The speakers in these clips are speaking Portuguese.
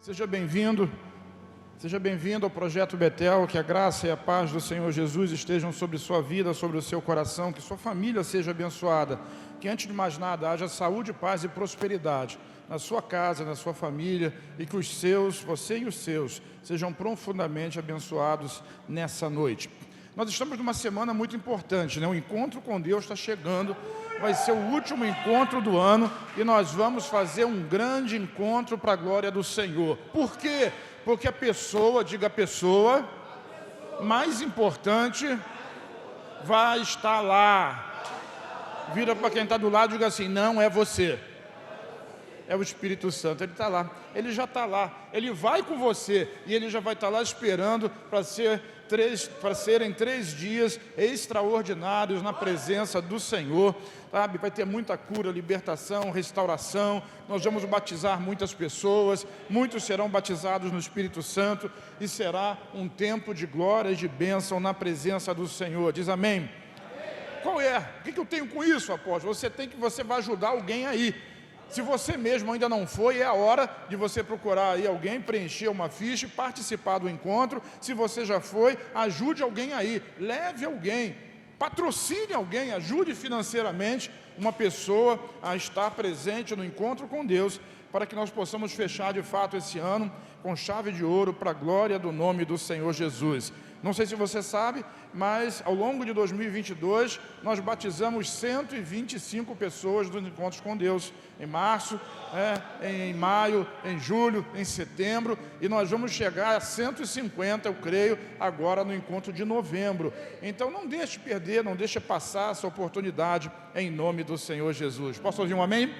Seja bem-vindo, seja bem-vindo ao Projeto Betel, que a graça e a paz do Senhor Jesus estejam sobre sua vida, sobre o seu coração, que sua família seja abençoada, que antes de mais nada haja saúde, paz e prosperidade na sua casa, na sua família, e que os seus, você e os seus, sejam profundamente abençoados nessa noite. Nós estamos numa semana muito importante, né? O encontro com Deus está chegando, vai ser o último encontro do ano e nós vamos fazer um grande encontro para a glória do Senhor. Por quê? Porque a pessoa, diga a pessoa mais importante vai estar lá. Vira para quem está do lado e diga assim, não é você. É o Espírito Santo, ele está lá, ele já está lá, ele vai com você e ele já vai estar lá esperando para serem 3 dias extraordinários na presença do Senhor, sabe? Vai ter muita cura, libertação, restauração, nós vamos batizar muitas pessoas, muitos serão batizados no Espírito Santo e será um tempo de glória e de bênção na presença do Senhor, diz amém? Qual é? O que eu tenho com isso, apóstolo? Você vai ajudar alguém aí. Se você mesmo ainda não foi, é a hora de você procurar aí alguém, preencher uma ficha, participar do encontro. Se você já foi, ajude alguém aí, leve alguém, patrocine alguém, ajude financeiramente uma pessoa a estar presente no encontro com Deus, para que nós possamos fechar de fato esse ano com chave de ouro para a glória do nome do Senhor Jesus. Não sei se você sabe, mas ao longo de 2022, nós batizamos 125 pessoas dos encontros com Deus. Em março, em maio, em julho, em setembro, e nós vamos chegar a 150, eu creio, agora no encontro de novembro. Então não deixe perder, não deixe passar essa oportunidade, em nome do Senhor Jesus. Posso ouvir um amém? Amém.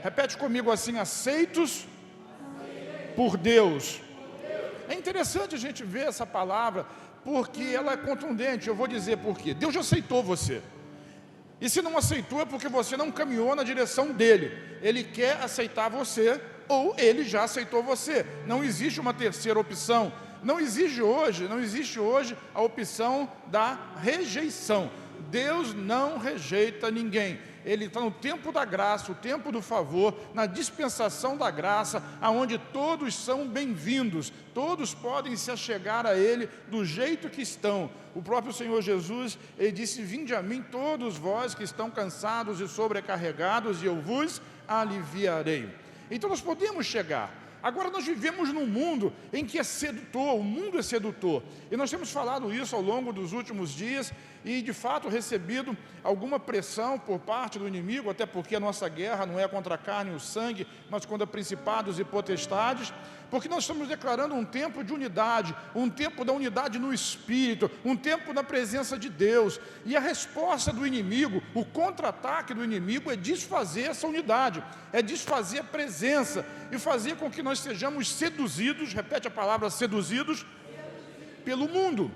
Repete comigo assim, aceitos por Deus. É interessante a gente ver essa palavra, porque ela é contundente. Eu vou dizer por quê. Deus já aceitou você. E se não aceitou é porque você não caminhou na direção dele. Ele quer aceitar você, ou ele já aceitou você. Não existe uma terceira opção. Não existe hoje a opção da rejeição. Deus não rejeita ninguém. Ele está no tempo da graça, o tempo do favor, na dispensação da graça, aonde todos são bem-vindos, todos podem se achegar a Ele do jeito que estão. O próprio Senhor Jesus, Ele disse, vinde a mim todos vós que estão cansados e sobrecarregados, e eu vos aliviarei. Então nós podemos chegar. Agora nós vivemos num mundo em que é sedutor, o mundo é sedutor. E nós temos falado isso ao longo dos últimos dias e de fato recebido alguma pressão por parte do inimigo, até porque a nossa guerra não é contra a carne e o sangue, mas contra principados e potestades, porque nós estamos declarando um tempo de unidade, um tempo da unidade no Espírito, um tempo na presença de Deus. E a resposta do inimigo, o contra-ataque do inimigo é desfazer essa unidade, é desfazer a presença e fazer com que nós sejamos seduzidos, repete a palavra seduzidos, pelo mundo.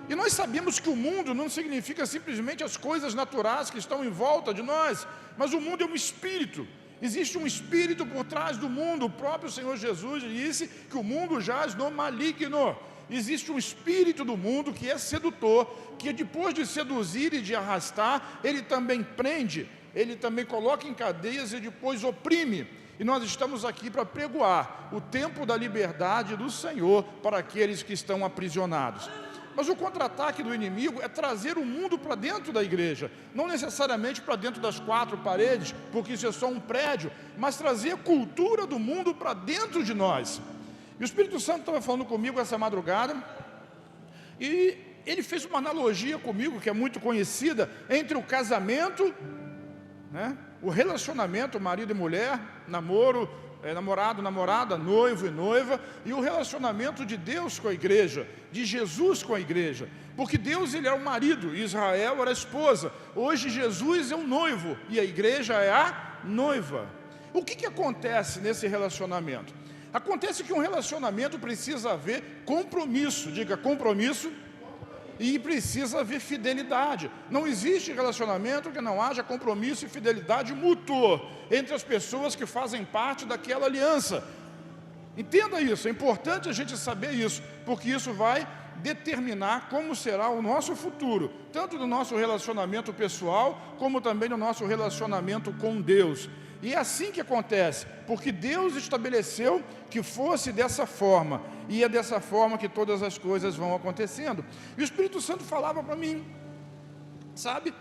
E nós sabemos que o mundo não significa simplesmente as coisas naturais que estão em volta de nós, mas o mundo é um espírito. Existe um espírito por trás do mundo. O próprio Senhor Jesus disse que o mundo jaz no maligno. Existe um espírito do mundo que é sedutor, que depois de seduzir e de arrastar, ele também prende, ele também coloca em cadeias e depois oprime. E nós estamos aqui para pregoar o tempo da liberdade do Senhor para aqueles que estão aprisionados. Mas o contra-ataque do inimigo é trazer o mundo para dentro da igreja, não necessariamente para dentro das 4 paredes, porque isso é só um prédio, mas trazer a cultura do mundo para dentro de nós. E o Espírito Santo estava falando comigo essa madrugada, e ele fez uma analogia comigo, que é muito conhecida, entre o casamento, né, o relacionamento, marido e mulher, namoro, namorado, namorada, noivo e noiva, e o relacionamento de Deus com a igreja, de Jesus com a igreja, porque Deus ele é o marido, Israel era a esposa, hoje Jesus é o noivo, e a igreja é a noiva. O que acontece nesse relacionamento? Acontece que um relacionamento precisa haver compromisso, diga compromisso, e precisa haver fidelidade. Não existe relacionamento que não haja compromisso e fidelidade mútuo entre as pessoas que fazem parte daquela aliança. Entenda isso, é importante a gente saber isso, porque isso vai determinar como será o nosso futuro, tanto no nosso relacionamento pessoal, como também no nosso relacionamento com Deus. E é assim que acontece, porque Deus estabeleceu que fosse dessa forma, e é dessa forma que todas as coisas vão acontecendo. E o Espírito Santo falava para mim, sabe?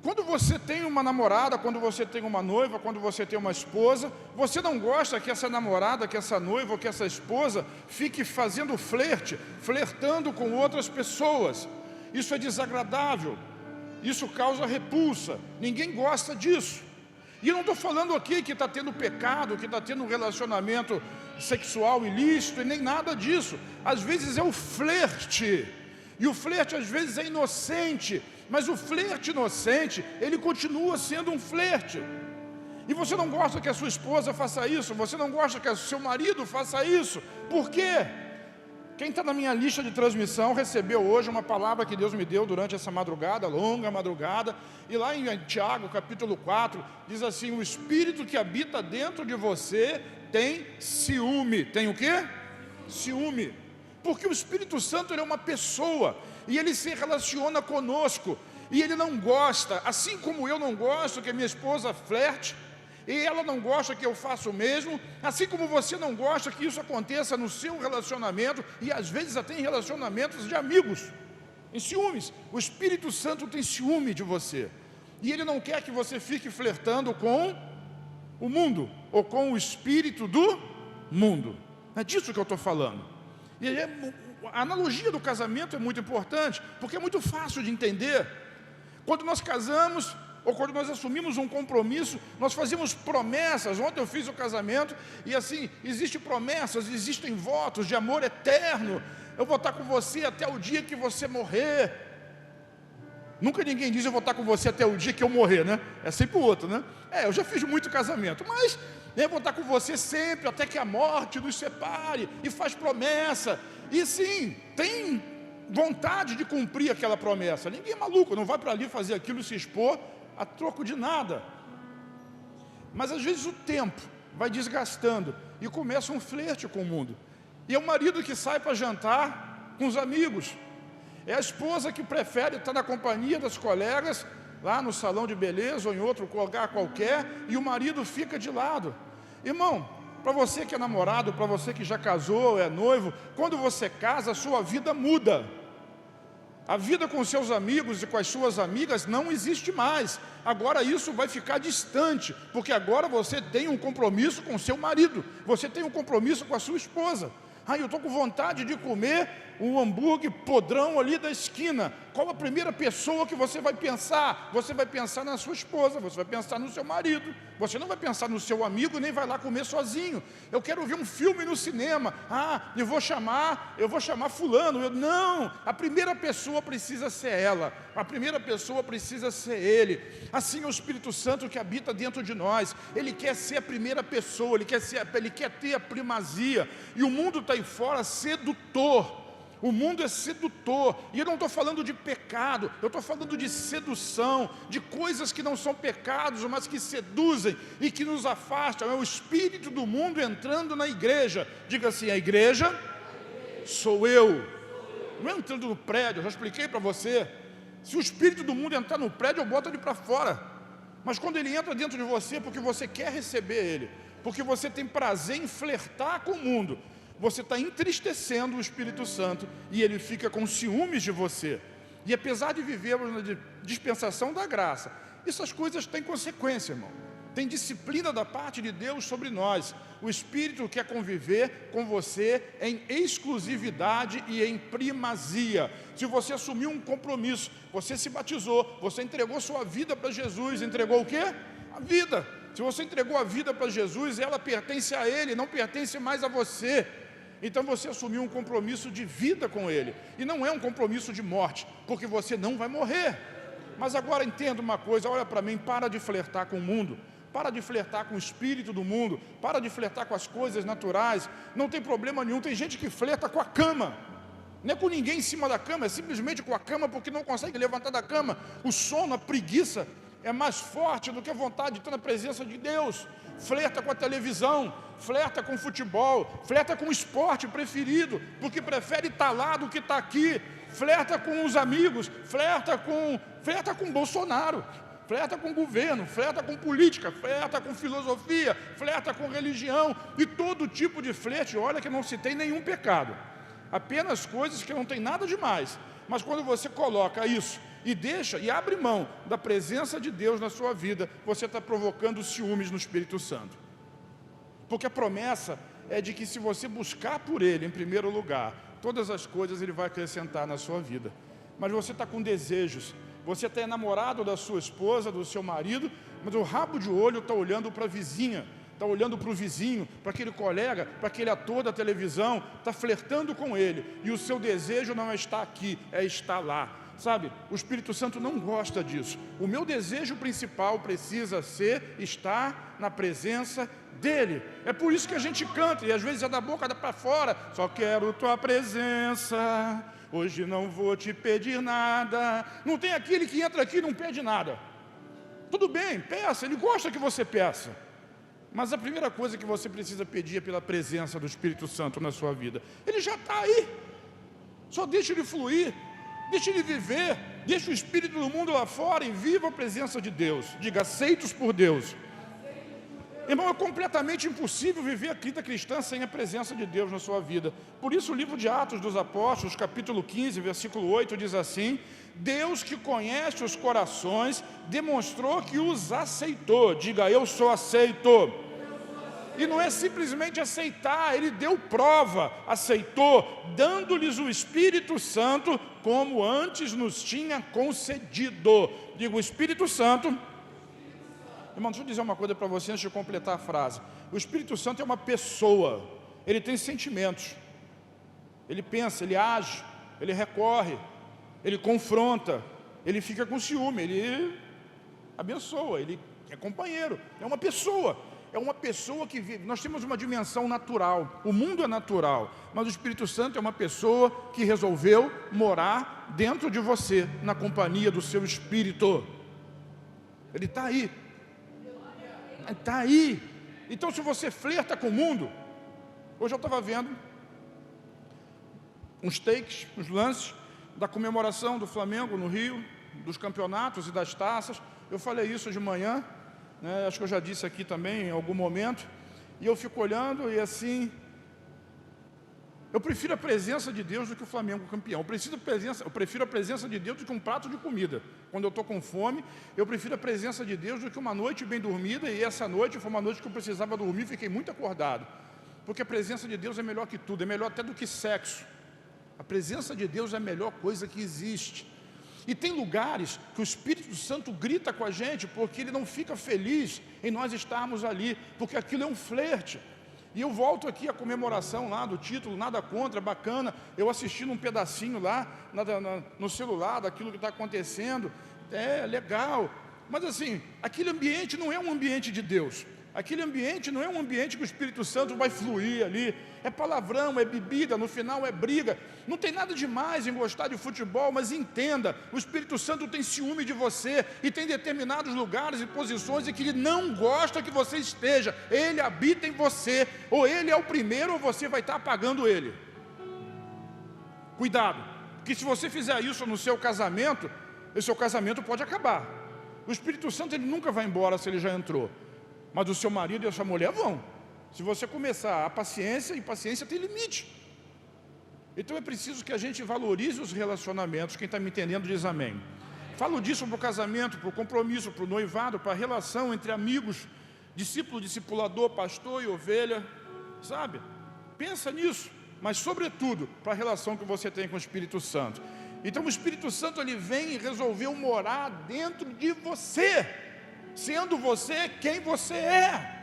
Quando você tem uma namorada, quando você tem uma noiva, quando você tem uma esposa, você não gosta que essa namorada, que essa noiva ou que essa esposa fique fazendo flerte, flertando com outras pessoas. Isso é desagradável, isso causa repulsa, ninguém gosta disso. E eu não estou falando aqui que está tendo pecado, que está tendo um relacionamento sexual ilícito, e nem nada disso. Às vezes é o flerte, e o flerte às vezes é inocente, mas o flerte inocente, ele continua sendo um flerte. E você não gosta que a sua esposa faça isso, você não gosta que o seu marido faça isso. Por quê? Quem está na minha lista de transmissão recebeu hoje uma palavra que Deus me deu durante essa madrugada, longa madrugada, e lá em Tiago, capítulo 4, diz assim: o Espírito que habita dentro de você tem ciúme. Tem o quê? Ciúme. Porque o Espírito Santo, ele é uma pessoa, e ele se relaciona conosco, e ele não gosta, assim como eu não gosto que a minha esposa flerte, e ela não gosta que eu faça o mesmo, assim como você não gosta que isso aconteça no seu relacionamento, e às vezes até em relacionamentos de amigos, em ciúmes. O Espírito Santo tem ciúme de você, e ele não quer que você fique flertando com o mundo, ou com o espírito do mundo. É disso que eu estou falando. E a analogia do casamento é muito importante, porque é muito fácil de entender. Quando nós casamos, ou quando nós assumimos um compromisso, nós fazemos promessas. Ontem eu fiz o casamento, e assim, existem promessas, existem votos de amor eterno. Eu vou estar com você até o dia que você morrer. Nunca ninguém diz eu vou estar com você até o dia que eu morrer, né? É sempre o outro, né? Eu já fiz muito casamento, mas eu vou estar com você sempre, até que a morte nos separe, e faz promessa, e sim, tem vontade de cumprir aquela promessa. Ninguém é maluco, não vai para ali fazer aquilo e se expor a troco de nada. Mas às vezes o tempo vai desgastando, e começa um flerte com o mundo, e é o marido que sai para jantar com os amigos, é a esposa que prefere estar na companhia das colegas, lá no salão de beleza ou em outro lugar qualquer, e o marido fica de lado. Irmão, para você que é namorado, para você que já casou, é noivo, quando você casa, a sua vida muda. A vida com seus amigos e com as suas amigas não existe mais. Agora isso vai ficar distante, porque agora você tem um compromisso com seu marido, você tem um compromisso com a sua esposa. Eu estou com vontade de comer um hambúrguer podrão ali da esquina. Qual a primeira pessoa que você vai pensar? Você vai pensar na sua esposa, você vai pensar no seu marido, você não vai pensar no seu amigo, nem vai lá comer sozinho. Eu quero ver um filme no cinema, eu vou chamar fulano. Não, a primeira pessoa precisa ser ela, a primeira pessoa precisa ser ele. Assim é o Espírito Santo que habita dentro de nós, ele quer ser a primeira pessoa, ele quer ter a primazia, e o mundo está aí fora sedutor. O mundo é sedutor, e eu não estou falando de pecado, eu estou falando de sedução, de coisas que não são pecados, mas que seduzem e que nos afastam. É o espírito do mundo entrando na igreja. Diga assim: a igreja sou eu. Não é entrando no prédio, eu já expliquei para você. Se o espírito do mundo entrar no prédio, eu boto ele para fora. Mas quando ele entra dentro de você, porque você quer receber ele, porque você tem prazer em flertar com o mundo, você está entristecendo o Espírito Santo, e ele fica com ciúmes de você. E apesar de vivermos na dispensação da graça, essas coisas têm consequência, irmão. Tem disciplina da parte de Deus sobre nós. O Espírito quer conviver com você em exclusividade e em primazia. Se você assumiu um compromisso, você se batizou, você entregou sua vida para Jesus, entregou o quê? A vida. Se você entregou a vida para Jesus, ela pertence a Ele, não pertence mais a você. Então você assumiu um compromisso de vida com Ele, e não é um compromisso de morte, porque você não vai morrer. Mas agora entenda uma coisa, olha para mim, para de flertar com o mundo, para de flertar com o espírito do mundo, para de flertar com as coisas naturais, não tem problema nenhum. Tem gente que flerta com a cama, não é com ninguém em cima da cama, é simplesmente com a cama, porque não consegue levantar da cama. O sono, a preguiça é mais forte do que a vontade de estar na presença de Deus. Flerta com a televisão, flerta com o futebol, flerta com o esporte preferido, porque prefere estar lá do que estar aqui. Flerta com os amigos, flerta com Bolsonaro. flerta com governo, flerta com política, flerta com filosofia, flerta com religião, e todo tipo de flerte. Olha que não se tem nenhum pecado, apenas coisas que não tem nada demais. Mas quando você coloca isso e deixa e abre mão da presença de Deus na sua vida, você está provocando ciúmes no Espírito Santo. Porque a promessa é de que se você buscar por Ele em primeiro lugar, todas as coisas Ele vai acrescentar na sua vida. Mas você está com desejos, você está enamorado da sua esposa, do seu marido, mas o rabo de olho está olhando para a vizinha, está olhando para o vizinho, para aquele colega, para aquele ator da televisão, está flertando com ele, e o seu desejo não é estar aqui, é estar lá. Sabe, o Espírito Santo não gosta disso. O meu desejo principal precisa ser estar na presença dEle. É por isso que a gente canta, e às vezes é da boca para fora: só quero tua presença, hoje não vou te pedir nada. Não tem aquele que entra aqui e não pede nada. Tudo bem, peça, Ele gosta que você peça. Mas a primeira coisa que você precisa pedir é pela presença do Espírito Santo na sua vida. Ele já está aí, só deixa Ele fluir. Deixa Ele viver, deixa o Espírito do mundo lá fora e viva a presença de Deus. Diga: aceitos por Deus. Irmão, é completamente impossível viver a vida cristã sem a presença de Deus na sua vida. Por isso o livro de Atos dos Apóstolos, capítulo 15, versículo 8, diz assim: Deus, que conhece os corações, demonstrou que os aceitou. Diga: eu sou aceito. E não é simplesmente aceitar, Ele deu prova, aceitou, dando-lhes o Espírito Santo, como antes nos tinha concedido. Digo: o Espírito Santo. Irmão, deixa eu dizer uma coisa para você antes de completar a frase. O Espírito Santo é uma pessoa, ele tem sentimentos, ele pensa, ele age, ele recorre, ele confronta, ele fica com ciúme, ele abençoa, ele é companheiro, é uma pessoa. É uma pessoa que vive. Nós temos uma dimensão natural, o mundo é natural, mas o Espírito Santo é uma pessoa que resolveu morar dentro de você, na companhia do seu Espírito. Ele está aí. Está aí. Então, se você flerta com o mundo, hoje eu estava vendo uns takes, uns lances da comemoração do Flamengo no Rio, dos campeonatos e das taças. Eu falei isso de manhã, acho que eu já disse aqui também em algum momento, e eu fico olhando e assim, eu prefiro a presença de Deus do que o Flamengo campeão. Eu prefiro a presença de Deus do que um prato de comida. Quando eu estou com fome, eu prefiro a presença de Deus do que uma noite bem dormida, e essa noite foi uma noite que eu precisava dormir, fiquei muito acordado, porque a presença de Deus é melhor que tudo, é melhor até do que sexo. A presença de Deus é a melhor coisa que existe. E tem lugares que o Espírito Santo grita com a gente, porque Ele não fica feliz em nós estarmos ali, porque aquilo é um flerte. E eu volto aqui à comemoração lá do título, nada contra, bacana, eu assistindo um pedacinho lá no celular daquilo que está acontecendo, é legal, mas assim, aquele ambiente não é um ambiente de Deus. Aquele ambiente não é um ambiente que o Espírito Santo vai fluir ali. É palavrão, é bebida, no final é briga. Não tem nada demais em gostar de futebol, mas entenda, o Espírito Santo tem ciúme de você e tem determinados lugares e posições em que Ele não gosta que você esteja. Ele habita em você, ou Ele é o primeiro ou você vai estar apagando Ele. Cuidado, porque se você fizer isso no seu casamento, o seu casamento pode acabar. O Espírito Santo ele nunca vai embora se ele já entrou. Mas o seu marido e a sua mulher vão. Se você começar a paciência, e paciência tem limite. Então é preciso que a gente valorize os relacionamentos. Quem está me entendendo diz amém. Falo disso para o casamento, para o compromisso, para o noivado, para a relação entre amigos, discípulo, discipulador, pastor e ovelha. Sabe? Pensa nisso. Mas sobretudo para a relação que você tem com o Espírito Santo. Então o Espírito Santo ele vem e resolveu morar dentro de você, sendo você quem você é.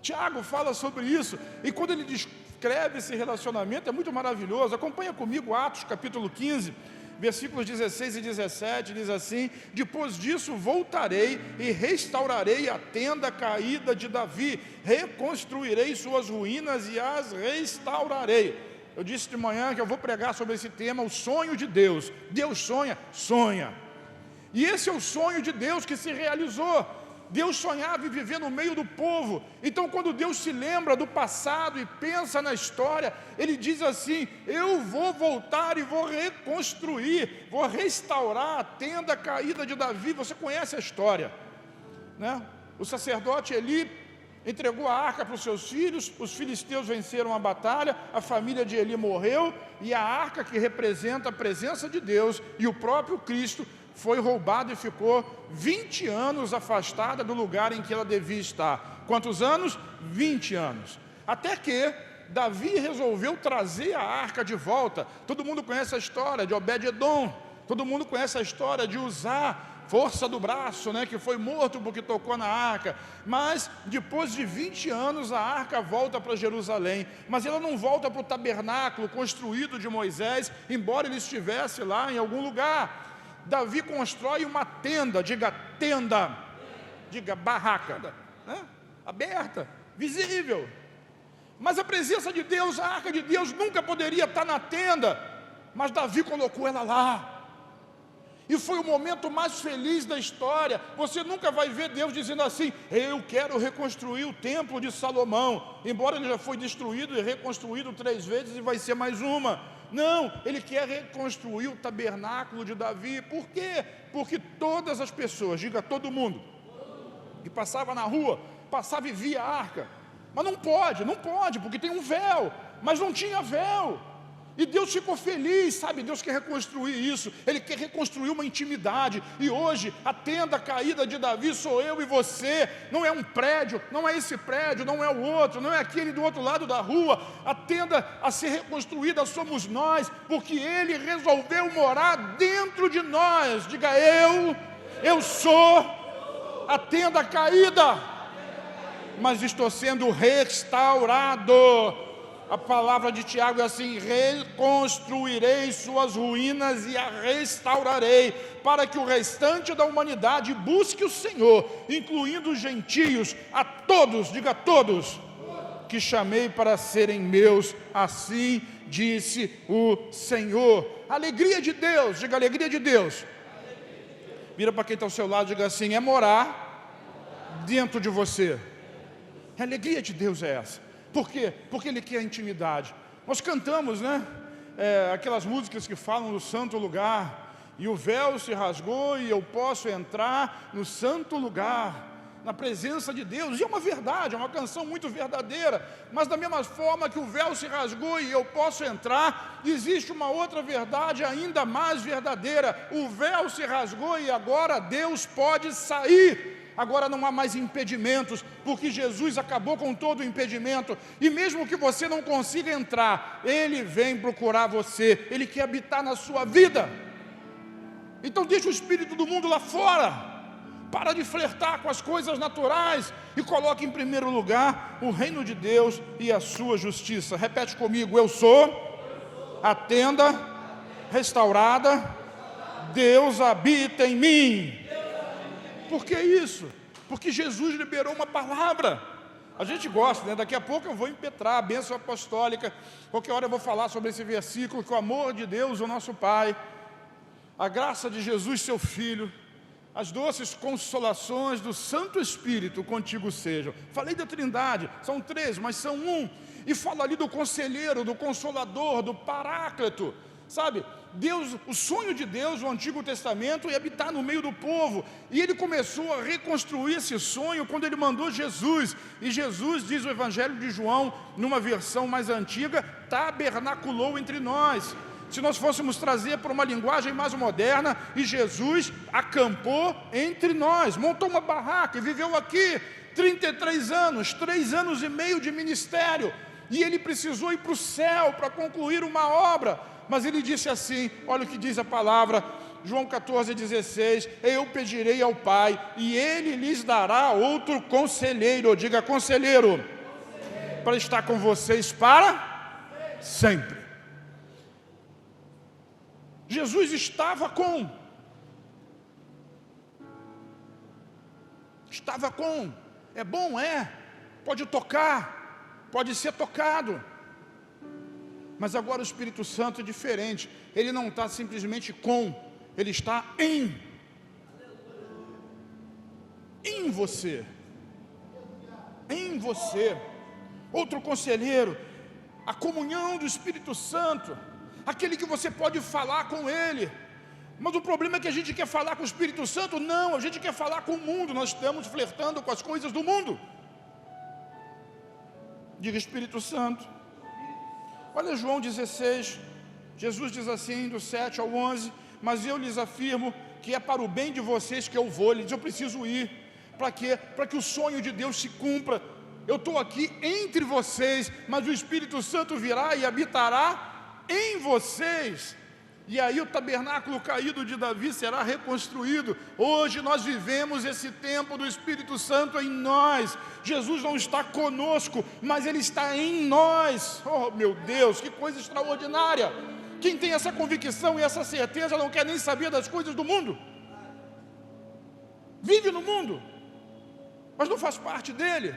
Tiago fala sobre isso, e quando ele descreve esse relacionamento, é muito maravilhoso. Acompanha comigo Atos capítulo 15, versículos 16 e 17, diz assim: depois disso voltarei e restaurarei a tenda caída de Davi, reconstruirei suas ruínas e as restaurarei. Eu disse de manhã que eu vou pregar sobre esse tema, o sonho de Deus. Deus sonha, sonha. E esse é o sonho de Deus que se realizou. Deus sonhava em viver no meio do povo. Então, quando Deus se lembra do passado e pensa na história, Ele diz assim: eu vou voltar e vou reconstruir, vou restaurar a tenda caída de Davi. Você conhece a história, né? O sacerdote Eli entregou a arca para os seus filhos, os filisteus venceram a batalha, a família de Eli morreu, e a arca, que representa a presença de Deus e o próprio Cristo, foi roubada e ficou 20 anos afastada do lugar em que ela devia estar. Quantos anos? 20 anos. Até que Davi resolveu trazer a arca de volta. Todo mundo conhece a história de Obed-edom, todo mundo conhece a história de Uzá, força do braço, né, que foi morto porque tocou na arca. Mas depois de 20 anos a arca volta para Jerusalém, mas ela não volta para o tabernáculo construído de Moisés, embora ele estivesse lá em algum lugar. Davi constrói uma tenda, diga barraca, né, aberta, visível. Mas a presença de Deus, a arca de Deus nunca poderia estar na tenda, mas Davi colocou ela lá. E foi o momento mais feliz da história. Você nunca vai ver Deus dizendo assim: eu quero reconstruir o templo de Salomão, embora ele já foi destruído e reconstruído 3 vezes e vai ser mais uma. Não, Ele quer reconstruir o tabernáculo de Davi. Por quê? Porque todas as pessoas, diga todo mundo, que passava na rua, passava e via a arca. Mas não pode, porque tem um véu, mas não tinha véu. E Deus ficou feliz, sabe? Deus quer reconstruir isso. Ele quer reconstruir uma intimidade. E hoje, a tenda caída de Davi sou eu e você. Não é um prédio, não é esse prédio, não é o outro, não é aquele do outro lado da rua. A tenda a ser reconstruída somos nós, porque Ele resolveu morar dentro de nós. Diga: eu sou a tenda caída, mas estou sendo restaurado. A palavra de Tiago é assim: reconstruirei suas ruínas e a restaurarei, para que o restante da humanidade busque o Senhor, incluindo os gentios, a todos, diga todos, que chamei para serem meus, assim disse o Senhor. Alegria de Deus, diga alegria de Deus. Vira para quem está ao seu lado, diga assim: é morar dentro de você. A alegria de Deus é essa. Por quê? Porque Ele quer intimidade. Nós cantamos, né? Aquelas músicas que falam do santo lugar. E o véu se rasgou e eu posso entrar no santo lugar, na presença de Deus. E é uma verdade, é uma canção muito verdadeira. Mas da mesma forma que o véu se rasgou e eu posso entrar, existe uma outra verdade ainda mais verdadeira. O véu se rasgou e agora Deus pode sair. Agora não há mais impedimentos, porque Jesus acabou com todo o impedimento. E mesmo que você não consiga entrar, Ele vem procurar você. Ele quer habitar na sua vida. Então deixa o espírito do mundo lá fora. Para de flertar com as coisas naturais e coloque em primeiro lugar o reino de Deus e a sua justiça. Repete comigo: eu sou a tenda restaurada, Deus habita em mim. Por que isso? Porque Jesus liberou uma palavra. A gente gosta, né? Daqui a pouco eu vou impetrar a bênção apostólica. Qualquer hora eu vou falar sobre esse versículo, que o amor de Deus, o nosso Pai, a graça de Jesus, seu Filho, as doces consolações do Santo Espírito contigo sejam. Falei da Trindade, são 3, mas são um. E falo ali do Conselheiro, do Consolador, do Paráclito. Sabe, Deus, o sonho de Deus no Antigo Testamento é habitar no meio do povo. E Ele começou a reconstruir esse sonho quando Ele mandou Jesus. E Jesus, diz o Evangelho de João, numa versão mais antiga, tabernaculou entre nós. Se nós fôssemos trazer para uma linguagem mais moderna, e Jesus acampou entre nós, montou uma barraca e viveu aqui 33 anos, 3 anos e meio de ministério. E Ele precisou ir para o céu para concluir uma obra. Mas Ele disse assim, olha o que diz a palavra, João 14,16, eu pedirei ao Pai, e Ele lhes dará outro conselheiro, diga conselheiro, para estar com vocês para sempre. Jesus estava com, é bom, pode tocar, pode ser tocado. Mas agora o Espírito Santo é diferente. Ele não está simplesmente com, ele está em. em você. Em você. Outro conselheiro, a comunhão do Espírito Santo, aquele que você pode falar com Ele. Mas o problema é que a gente quer falar com o Espírito Santo? Não, a gente quer falar com o mundo. Nós estamos flertando com as coisas do mundo. Diga Espírito Santo. Olha João 16, Jesus diz assim, do 7 ao 11, mas eu lhes afirmo que é para o bem de vocês que eu vou. Ele diz, eu preciso ir. Para quê? Para que o sonho de Deus se cumpra. Eu estou aqui entre vocês, mas o Espírito Santo virá e habitará em vocês. E aí o tabernáculo caído de Davi será reconstruído. Hoje nós vivemos esse tempo do Espírito Santo em nós. Jesus não está conosco, mas Ele está em nós. Oh meu Deus, que coisa extraordinária! Quem tem essa convicção e essa certeza não quer nem saber das coisas do mundo. Vive no mundo, mas não faz parte dele.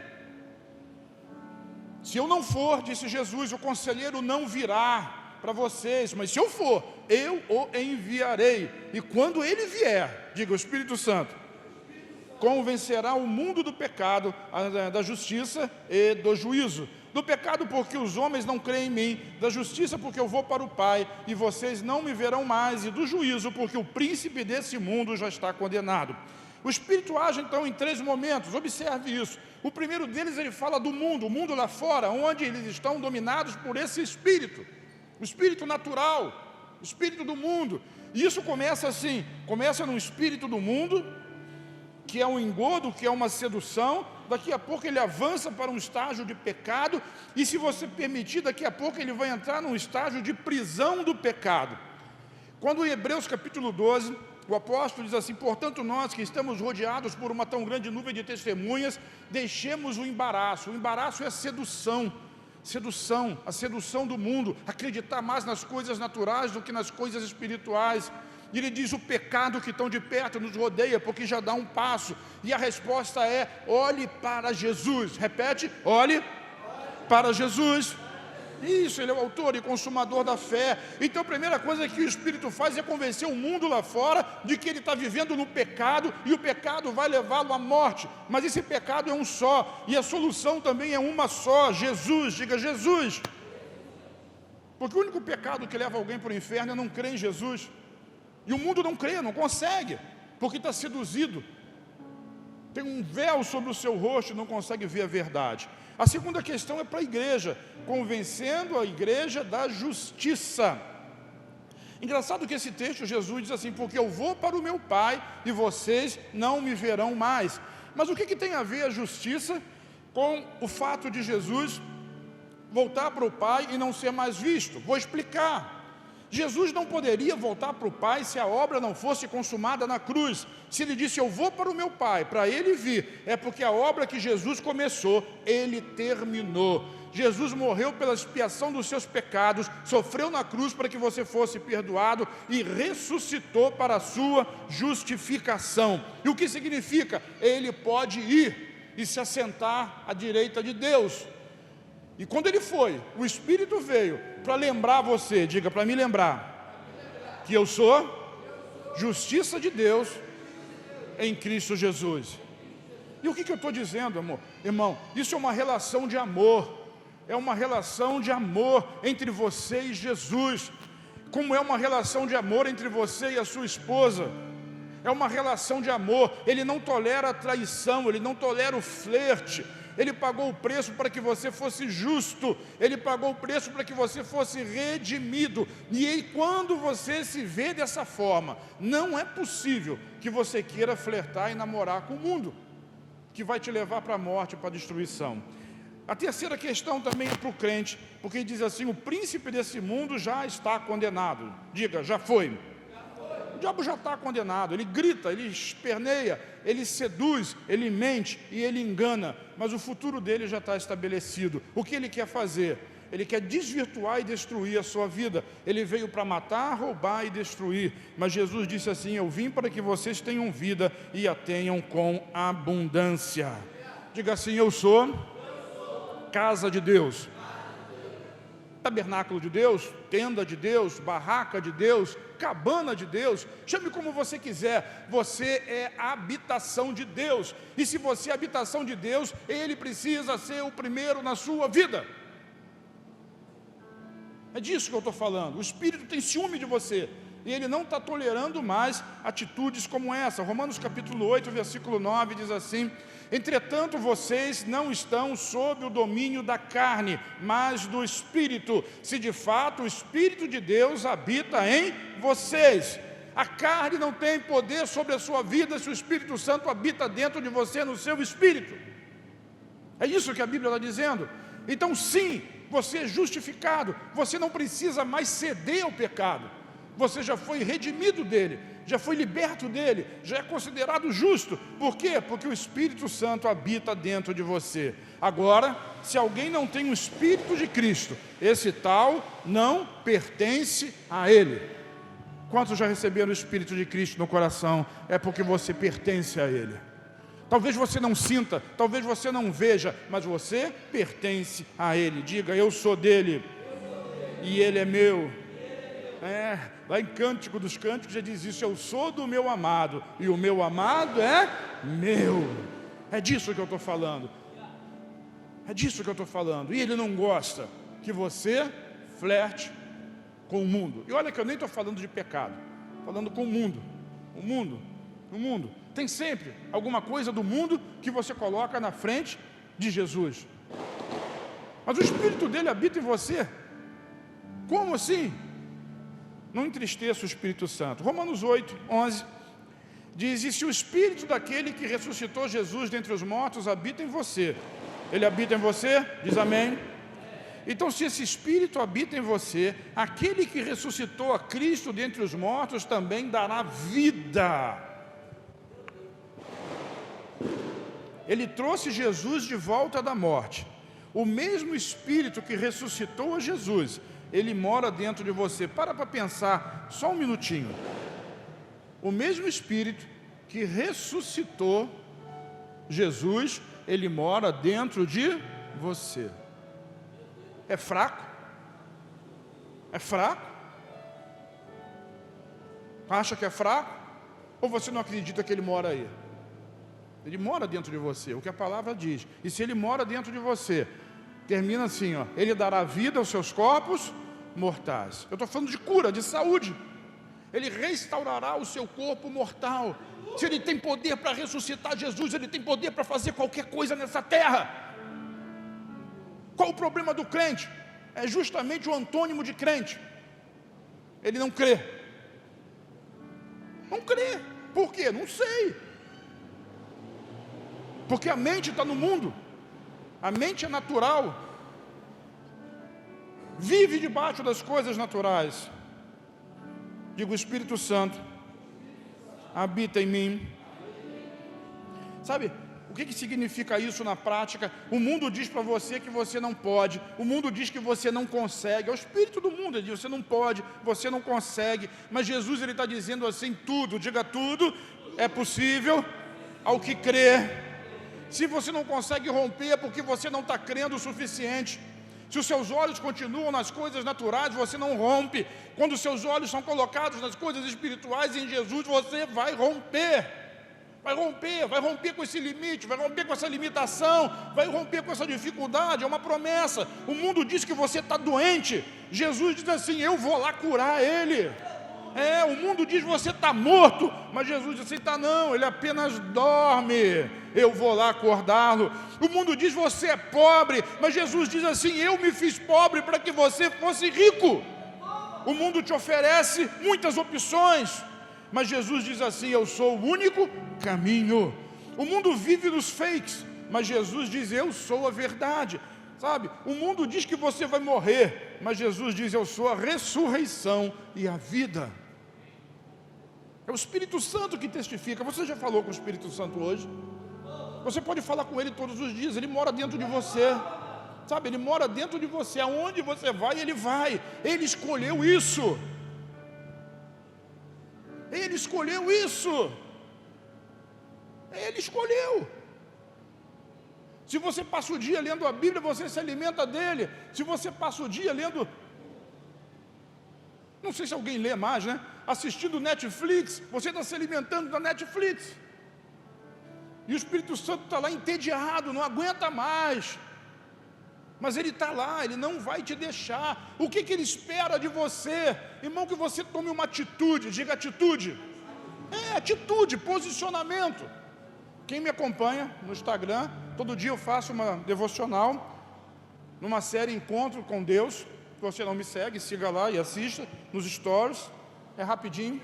Se eu não for, disse Jesus, o conselheiro não virá para vocês, mas se eu for, eu o enviarei. E quando ele vier, diga o Espírito Santo, convencerá o mundo do pecado, da justiça e do juízo. Do pecado porque os homens não creem em mim, da justiça porque eu vou para o Pai e vocês não me verão mais, e do juízo porque o príncipe desse mundo já está condenado. O Espírito age então em 3 momentos, observe isso. O primeiro deles ele fala do mundo, o mundo lá fora, onde eles estão dominados por esse Espírito. O Espírito natural, o Espírito do mundo. E isso começa assim, começa no Espírito do mundo, que é um engodo, que é uma sedução. Daqui a pouco ele avança para um estágio de pecado, e se você permitir, daqui a pouco ele vai entrar num estágio de prisão do pecado. Quando em Hebreus capítulo 12, o apóstolo diz assim, portanto nós que estamos rodeados por uma tão grande nuvem de testemunhas, deixemos o embaraço é sedução, a sedução do mundo, acreditar mais nas coisas naturais do que nas coisas espirituais. E ele diz, o pecado que tão de perto nos rodeia, porque já dá um passo, e a resposta é, olhe para Jesus, repete, olhe para Jesus. Isso, ele é o autor e consumador da fé. Então a primeira coisa que o Espírito faz é convencer o mundo lá fora de que ele está vivendo no pecado, e o pecado vai levá-lo à morte, mas esse pecado é um só, e a solução também é uma só, Jesus, diga Jesus. Porque o único pecado que leva alguém para o inferno é não crer em Jesus, e o mundo não crê, não consegue, porque está seduzido, tem um véu sobre o seu rosto e não consegue ver a verdade. A segunda questão é para a igreja, convencendo a igreja da justiça. Engraçado que esse texto, Jesus diz assim, porque eu vou para o meu Pai e vocês não me verão mais. Mas o que tem a ver a justiça com o fato de Jesus voltar para o Pai e não ser mais visto? Vou explicar. Jesus não poderia voltar para o Pai se a obra não fosse consumada na cruz. Se ele disse, eu vou para o meu Pai, para ele vir, é porque a obra que Jesus começou, ele terminou. Jesus morreu pela expiação dos seus pecados, sofreu na cruz para que você fosse perdoado e ressuscitou para a sua justificação. E o que significa? Ele pode ir e se assentar à direita de Deus. E quando ele foi, o Espírito veio para lembrar você, diga para me lembrar, que eu sou justiça de Deus em Cristo Jesus. E o que eu estou dizendo, amor? Irmão, isso é uma relação de amor, é uma relação de amor entre você e Jesus, como é uma relação de amor entre você e a sua esposa. É uma relação de amor, ele não tolera a traição, ele não tolera o flerte. Ele pagou o preço para que você fosse justo, ele pagou o preço para que você fosse redimido. E aí, quando você se vê dessa forma, não é possível que você queira flertar e namorar com o mundo, que vai te levar para a morte, para a destruição. A terceira questão também é para o crente, porque ele diz assim, o príncipe desse mundo já está condenado. Diga, já foi. O diabo já está condenado, ele grita, ele esperneia, ele seduz, ele mente e ele engana, mas o futuro dele já está estabelecido. O que ele quer fazer? Ele quer desvirtuar e destruir a sua vida. Ele veio para matar, roubar e destruir, mas Jesus disse assim, eu vim para que vocês tenham vida e a tenham com abundância. Diga assim, eu sou casa de Deus. tabernáculo de Deus, tenda de Deus, barraca de Deus, cabana de Deus, chame como você quiser, você é a habitação de Deus, e se você é a habitação de Deus, Ele precisa ser o primeiro na sua vida. É disso que eu estou falando. O Espírito tem ciúme de você, e Ele não está tolerando mais atitudes como essa. Romanos capítulo 8, versículo 9 diz assim: entretanto vocês não estão sob o domínio da carne, mas do Espírito, se de fato o Espírito de Deus habita em vocês. A carne não tem poder sobre a sua vida se o Espírito Santo habita dentro de você, no seu espírito. É isso que a Bíblia está dizendo. Então sim, você é justificado, você não precisa mais ceder ao pecado, você já foi redimido dele, já foi liberto dele, já é considerado justo. Por quê? Porque o Espírito Santo habita dentro de você. Agora, se alguém não tem o Espírito de Cristo, esse tal não pertence a ele. Quantos já receberam o Espírito de Cristo no coração? É porque você pertence a ele. Talvez você não sinta, talvez você não veja, mas você pertence a ele. Diga: eu sou dele e ele é meu. Lá em Cântico dos Cânticos já diz isso: eu sou do meu amado e o meu amado é meu. É disso que eu estou falando. É disso que eu estou falando. E ele não gosta que você flerte com o mundo. E olha que eu nem estou falando de pecado, falando com o mundo. O mundo. Tem sempre alguma coisa do mundo que você coloca na frente de Jesus. Mas o Espírito dele habita em você. Como assim? Não entristeça o Espírito Santo. Romanos 8, 11 diz: e se o Espírito daquele que ressuscitou Jesus dentre os mortos habita em você, ele habita em você? Diz amém. Então, se esse Espírito habita em você, aquele que ressuscitou a Cristo dentre os mortos também dará vida. Ele trouxe Jesus de volta da morte. O mesmo Espírito que ressuscitou a Jesus, ele mora dentro de você. Para pensar só um minutinho. O mesmo Espírito que ressuscitou Jesus, ele mora dentro de você. É fraco? É fraco? Acha que é fraco? Ou você não acredita que ele mora aí? Ele mora dentro de você, o que a palavra diz. E se ele mora dentro de você, termina assim, ó: ele dará vida aos seus corpos mortais. Eu estou falando de cura, de saúde. Ele restaurará o seu corpo mortal. Se ele tem poder para ressuscitar Jesus, ele tem poder para fazer qualquer coisa nessa terra. Qual o problema do crente? É justamente o antônimo de crente. Ele não crê. Não crê. Por quê? Não sei. Porque a mente está no mundo. A mente é natural. Vive debaixo das coisas naturais. Digo: o Espírito Santo habita em mim. Sabe o que significa isso na prática? O mundo diz para você que você não pode. O mundo diz que você não consegue. É o espírito do mundo. Ele diz: você não pode, você não consegue. Mas Jesus, ele está dizendo assim: tudo, diga tudo, é possível ao que crê. Se você não consegue romper, é porque você não está crendo o suficiente. Se os seus olhos continuam nas coisas naturais, você não rompe. Quando os seus olhos são colocados nas coisas espirituais em Jesus, você vai romper. Vai romper com esse limite, vai romper com essa limitação, vai romper com essa dificuldade. É uma promessa. O mundo diz que você está doente. Jesus diz assim: eu vou lá curar ele. O mundo diz: você está morto. Mas Jesus diz assim: está não, ele apenas dorme. Eu vou lá acordá-lo. O mundo diz: você é pobre. Mas Jesus diz assim: eu me fiz pobre para que você fosse rico. O mundo te oferece muitas opções, mas Jesus diz assim: eu sou o único caminho. O mundo vive nos fakes, mas Jesus diz: eu sou a verdade. Sabe, o mundo diz que você vai morrer, mas Jesus diz: eu sou a ressurreição e a vida. É o Espírito Santo que testifica. Você já falou com o Espírito Santo hoje? Você pode falar com ele todos os dias. Ele mora dentro de você. Sabe, ele mora dentro de você. Aonde você vai, ele vai. Ele escolheu isso. Ele escolheu isso. Ele escolheu. Se você passa o dia lendo a Bíblia, você se alimenta dele. Se você passa o dia lendo, não sei se alguém lê mais, né? Assistindo Netflix, você está se alimentando da Netflix. E o Espírito Santo está lá entediado, não aguenta mais. Mas ele está lá, ele não vai te deixar. O que ele espera de você? Irmão, que você tome uma atitude, diga atitude. Atitude, posicionamento. Quem me acompanha no Instagram, todo dia eu faço uma devocional, numa série Encontro com Deus. Se você não me segue, siga lá e assista nos stories, é rapidinho.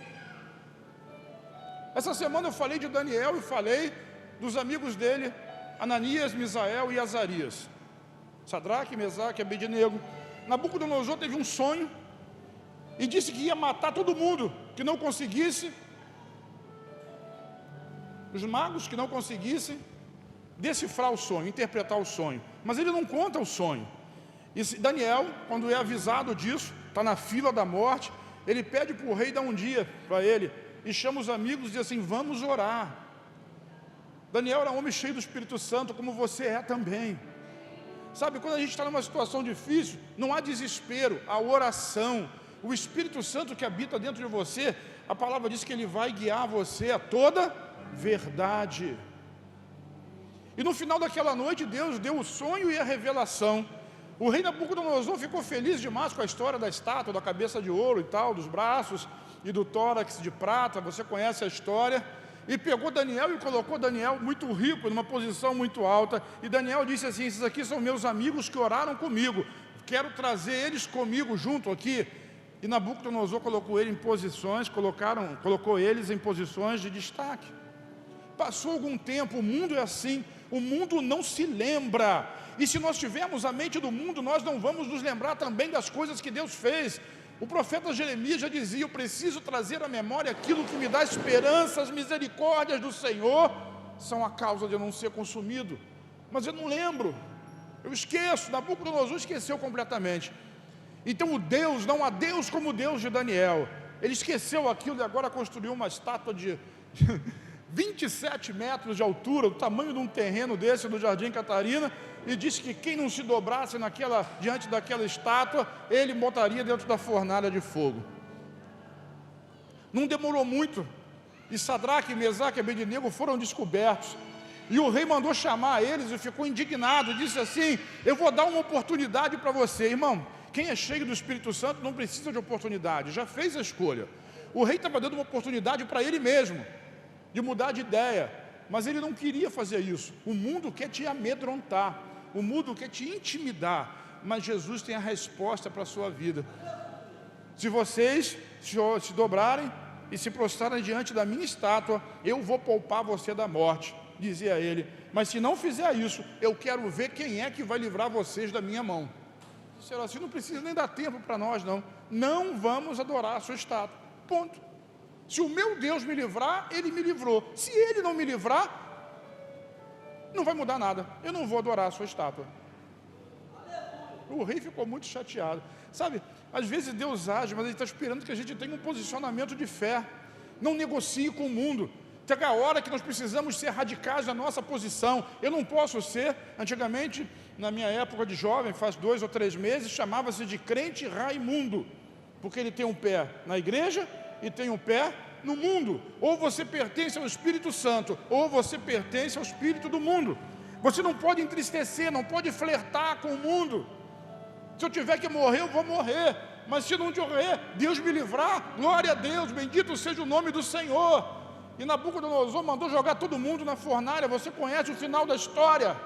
Essa semana eu falei de Daniel e falei dos amigos dele, Ananias, Misael e Azarias. Sadraque, Mesaque, Abednego. Nabucodonosor teve um sonho e disse que ia matar todo mundo que não conseguisse, os magos que não conseguissem decifrar o sonho, interpretar o sonho. Mas ele não conta o sonho. E Daniel, quando é avisado disso, está na fila da morte, ele pede para o rei dar um dia para ele, e chama os amigos e diz assim: vamos orar. Daniel era um homem cheio do Espírito Santo, como você é também. Sabe, quando a gente está numa situação difícil, não há desespero, há oração. O Espírito Santo que habita dentro de você, a palavra diz que ele vai guiar você a toda verdade. E no final daquela noite, Deus deu o sonho e a revelação. O rei Nabucodonosor ficou feliz demais com a história da estátua, da cabeça de ouro e tal, dos braços e do tórax de prata, você conhece a história. E pegou Daniel e colocou Daniel muito rico, numa posição muito alta. E Daniel disse assim: esses aqui são meus amigos que oraram comigo, quero trazer eles comigo junto aqui. E Nabucodonosor colocou ele em posições, colocou eles em posições de destaque. Passou algum tempo, o mundo é assim, o mundo não se lembra. E se nós tivermos a mente do mundo, nós não vamos nos lembrar também das coisas que Deus fez. O profeta Jeremias já dizia: eu preciso trazer à memória aquilo que me dá esperança. As misericórdias do Senhor são a causa de eu não ser consumido. Mas eu não lembro, eu esqueço. Nabucodonosor esqueceu completamente. Então não há Deus como o Deus de Daniel. Ele esqueceu aquilo e agora construiu uma estátua de 27 metros de altura, do tamanho de um terreno desse do Jardim Catarina, e disse que quem não se dobrasse diante daquela estátua, ele botaria dentro da fornalha de fogo. Não demorou muito, e Sadraque, Mesaque e Abednego foram descobertos, e o rei mandou chamar eles e ficou indignado, disse assim: eu vou dar uma oportunidade para você. Irmão, quem é cheio do Espírito Santo não precisa de oportunidade, já fez a escolha. O rei estava dando uma oportunidade para ele mesmo, de mudar de ideia, mas ele não queria fazer isso. O mundo quer te amedrontar, o mundo quer te intimidar, mas Jesus tem a resposta para a sua vida. Se vocês se dobrarem e se prostrarem diante da minha estátua, eu vou poupar você da morte, dizia ele. Mas se não fizer isso, eu quero ver quem é que vai livrar vocês da minha mão. Será assim? Não precisa nem dar tempo para nós, não. Não vamos adorar a sua estátua, ponto. Se o meu Deus me livrar, ele me livrou. Se ele não me livrar, não vai mudar nada. Eu não vou adorar a sua estátua. O rei ficou muito chateado. Sabe, às vezes Deus age, mas ele está esperando que a gente tenha um posicionamento de fé. Não negocie com o mundo. Chega a hora que nós precisamos ser radicais na nossa posição. Eu não posso ser, antigamente, na minha época de jovem, faz 2 ou 3 meses, chamava-se de crente Raimundo, porque ele tem um pé na igreja e tem um pé no mundo. Ou você pertence ao Espírito Santo, ou você pertence ao Espírito do mundo. Você não pode entristecer, não pode flertar com o mundo. Se eu tiver que morrer, eu vou morrer, mas se não morrer, Deus me livrar, glória a Deus, bendito seja o nome do Senhor. E Nabucodonosor mandou jogar todo mundo na fornalha. Você conhece o final da história.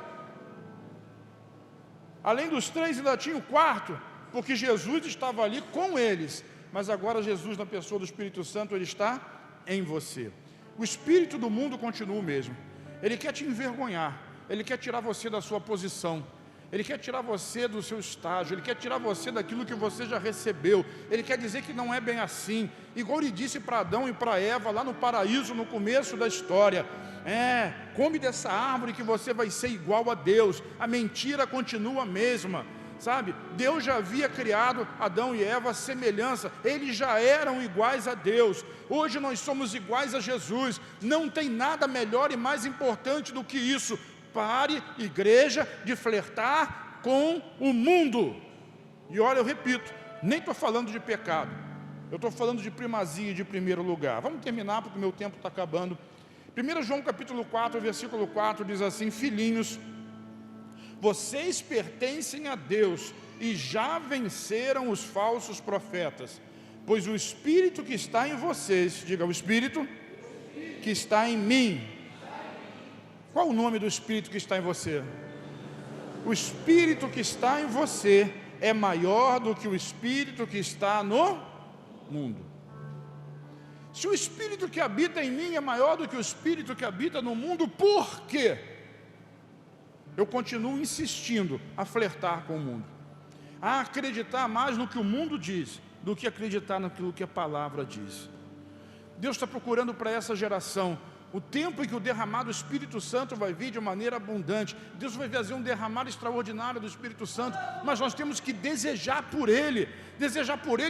Além dos 3, ainda tinha o 4, porque Jesus estava ali com eles. Mas agora Jesus, na pessoa do Espírito Santo, ele está em você. O espírito do mundo continua o mesmo. Ele quer te envergonhar, ele quer tirar você da sua posição, ele quer tirar você do seu estágio, ele quer tirar você daquilo que você já recebeu. Ele quer dizer que não é bem assim, igual ele disse para Adão e para Eva lá no paraíso, no começo da história: come dessa árvore que você vai ser igual a Deus. A mentira continua a mesma. Sabe, Deus já havia criado Adão e Eva à semelhança, eles já eram iguais a Deus. Hoje nós somos iguais a Jesus. Não tem nada melhor e mais importante do que isso. Pare, igreja, de flertar com o mundo. E olha, eu repito, nem estou falando de pecado. Eu estou falando de primazia, de primeiro lugar. Vamos terminar porque o meu tempo está acabando. 1 João capítulo 4, versículo 4 diz assim: filhinhos, vocês pertencem a Deus e já venceram os falsos profetas, pois o Espírito que está em vocês, diga, o Espírito que está em mim. Qual o nome do Espírito que está em você? O Espírito que está em você é maior do que o Espírito que está no mundo. Se o Espírito que habita em mim é maior do que o Espírito que habita no mundo, por quê? Eu continuo insistindo a flertar com o mundo, a acreditar mais no que o mundo diz, do que acreditar naquilo que a palavra diz. Deus está procurando para essa geração o tempo em que o derramado Espírito Santo vai vir de maneira abundante. Deus vai fazer um derramado extraordinário do Espírito Santo, mas nós temos que desejar por Ele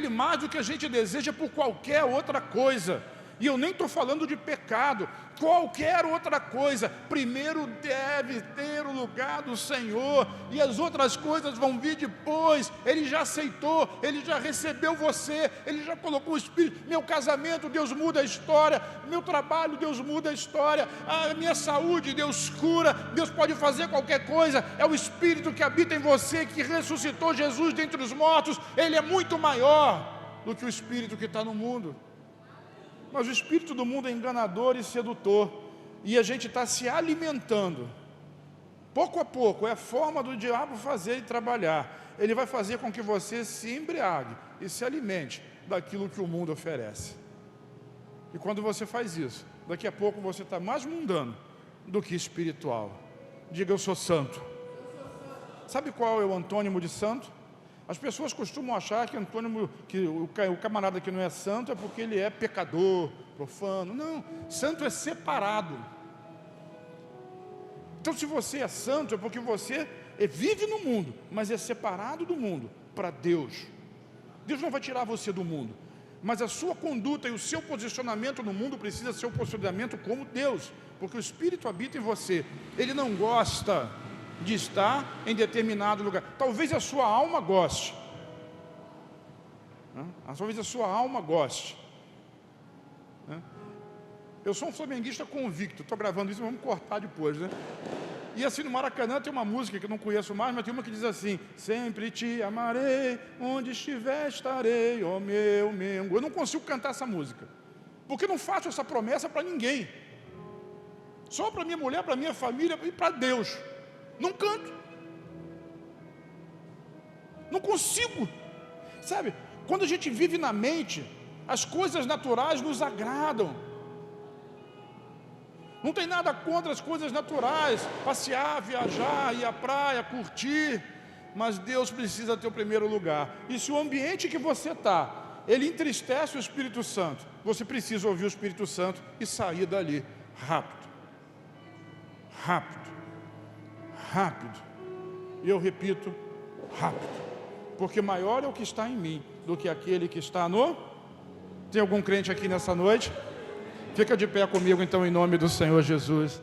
mais do que a gente deseja por qualquer outra coisa. E eu nem estou falando de pecado, qualquer outra coisa. Primeiro deve ter o lugar do Senhor, e as outras coisas vão vir depois. Ele já aceitou, Ele já recebeu você, Ele já colocou o Espírito. Meu casamento, Deus muda a história. Meu trabalho, Deus muda a história. A minha saúde, Deus cura. Deus pode fazer qualquer coisa. É o Espírito que habita em você, que ressuscitou Jesus dentre os mortos. Ele é muito maior do que o Espírito que está no mundo. Mas o espírito do mundo é enganador e sedutor, e a gente está se alimentando, pouco a pouco. É a forma do diabo fazer e trabalhar. Ele vai fazer com que você se embriague e se alimente daquilo que o mundo oferece. E quando você faz isso, daqui a pouco você está mais mundano do que espiritual. Diga, eu sou santo. Sabe qual é o antônimo de santo? As pessoas costumam achar que o camarada que não é santo é porque ele é pecador, profano. Não, santo é separado. Então, se você é santo, é porque você vive no mundo, mas é separado do mundo para Deus. Deus não vai tirar você do mundo, mas a sua conduta e o seu posicionamento no mundo precisa ser um posicionamento como Deus, porque o Espírito habita em você. Ele não gosta de estar em determinado lugar. Talvez a sua alma goste. Talvez a sua alma goste. Eu sou um flamenguista convicto. Estou gravando isso, vamos cortar depois, né? E assim, no Maracanã tem uma música que eu não conheço mais, mas tem uma que diz assim: sempre te amarei, onde estiver estarei, ó meu Mengo. Eu não consigo cantar essa música, porque eu não faço essa promessa para ninguém. Só para minha mulher, para minha família e para Deus. Não canto. Não consigo. Sabe, quando a gente vive na mente, as coisas naturais nos agradam. Não tem nada contra as coisas naturais, passear, viajar, ir à praia, curtir, mas Deus precisa ter o primeiro lugar. E se o ambiente que você está, ele entristece o Espírito Santo, você precisa ouvir o Espírito Santo e sair dali rápido. Rápido. Rápido. E eu repito, rápido. Porque maior é o que está em mim do que aquele que está no... Tem algum crente aqui nessa noite? Fica de pé comigo então, em nome do Senhor Jesus.